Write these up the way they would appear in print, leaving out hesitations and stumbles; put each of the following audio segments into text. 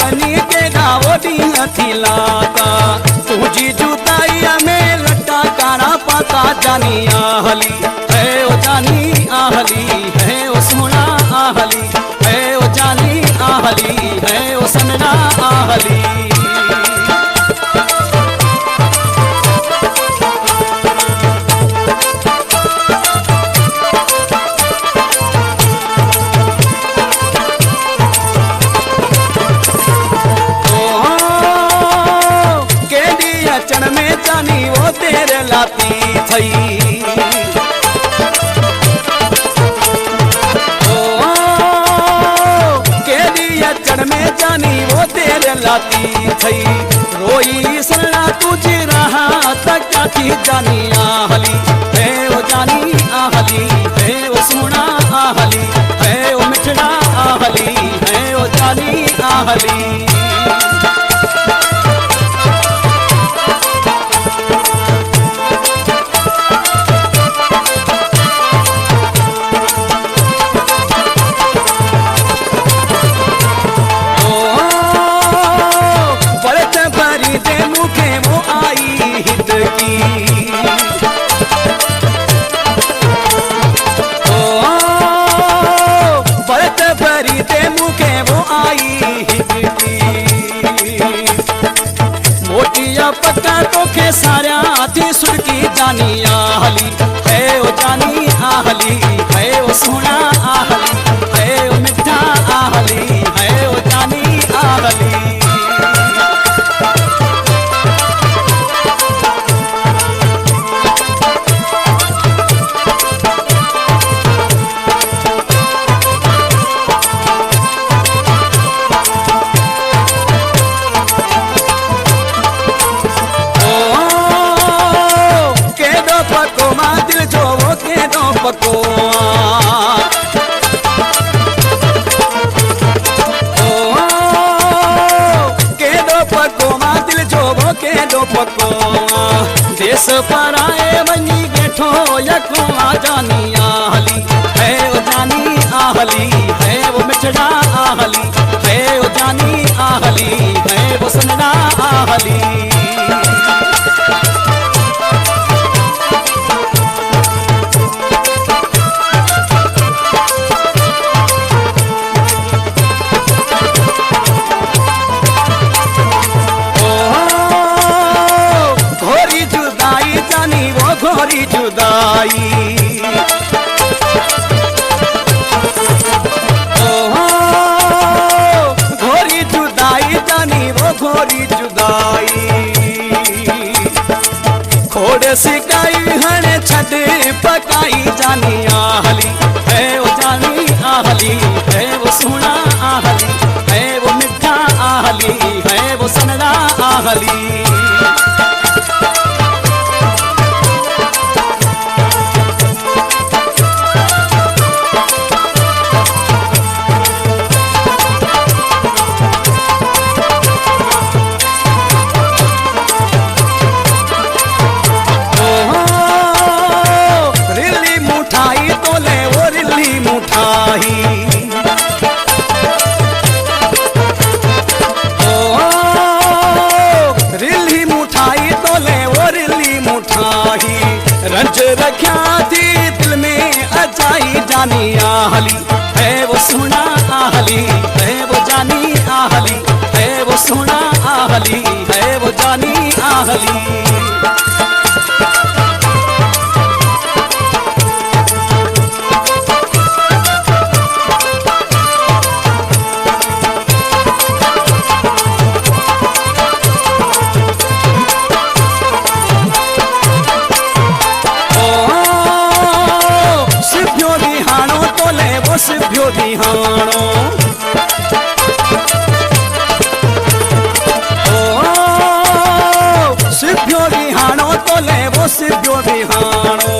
बनी के गाओ दी थी लाता तुझी जुदाई में लट्टा काना पाता जानी आहली है ओ जानी आहली है ओ सोना आहली है ओ जानी आहली है ओ सनना आहली। चढ़ में जानी वो तेरे लाती थई ओ के दिया चढ़ में जानी वो तेरे लाती थई रोई सन्ना तुझी रहा तक की जानी आहली है वो जानी आहली है वो सोना आहली है वो मिठड़ा आहली है वो जानी आहली। पक्का तो के सारा थी सुरकी जानी आहली है ओ जानी आहली है ओ सोना आहली है ओ मिठा आहली है ओ जानी आहली। पको के दो पको मा दिल जो वो के दो पको देश पर आए बनी गेठो यको आ जानी आहली है ओ जानी आहली है वो मिठड़ा आहली है ओ जानी आहली है वो सन्ना आहली। घोरी जुदाई घोरी जुदाई जानी वो घोरी जुदाई खोड़ सिकाई हने छड़ पकाई जानी आहली है वो जानी आहली है वो सोना आहली है वो मिठा आहली है वो सनड़ा आहली। रंज रख्या थी दिल में अजाई जानी आहली है वो सोना आहली है वो जानी आहली है वो सोना आहली है वो जानी आहली। सिभ्यो दिहानो सिभ्यो दिहानो तो ले वो सिभ्यो दिहानो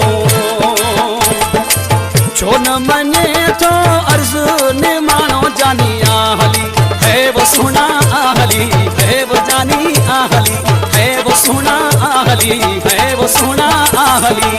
छो न मने तो अर्ज निमानो जानी आहली है वो सोना आहली है वो जानी आहली है वो सोना आहली है वो सोना आहली।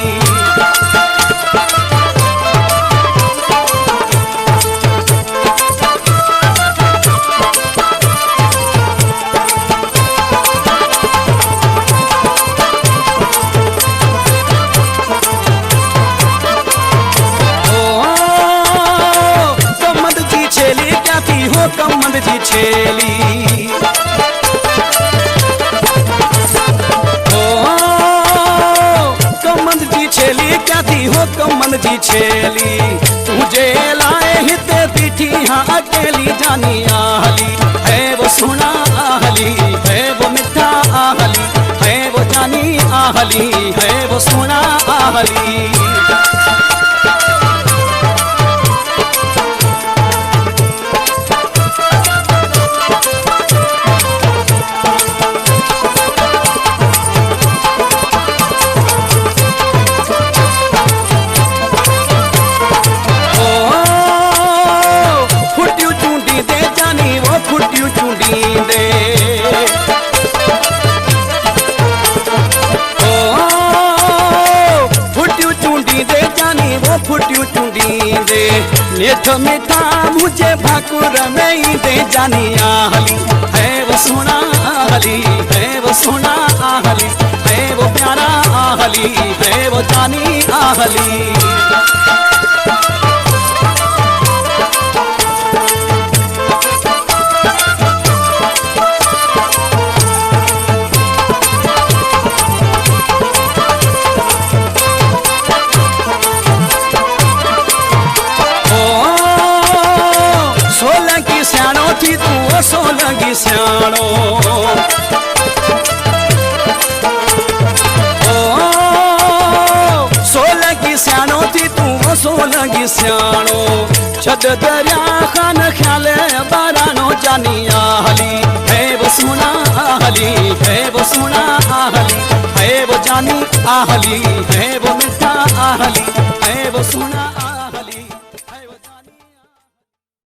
छेली क्या थी हो कमन जी छेली तुझे लाए हिते पीठी हाँ अकेली जानी आहली है वो सोना आहली है वो मिठा आहली है वो जानी आहली है वो सोना आहली नेठ मीठा मुझे भाकुर में दे जानी आहली है वो सोना आहली है वो सोना आहली है वो प्यारा आहली है वो जानी आहली तू सोलंगी स्याणो सोलंगी स्याणो थी तू सोलंगी स्याणो छद दरिया खान ख्याल बारानो जानी आहली है वो सोना आहली है वो सोना आहली है वो जानी आहली है वो मिठा आहली है वो सोना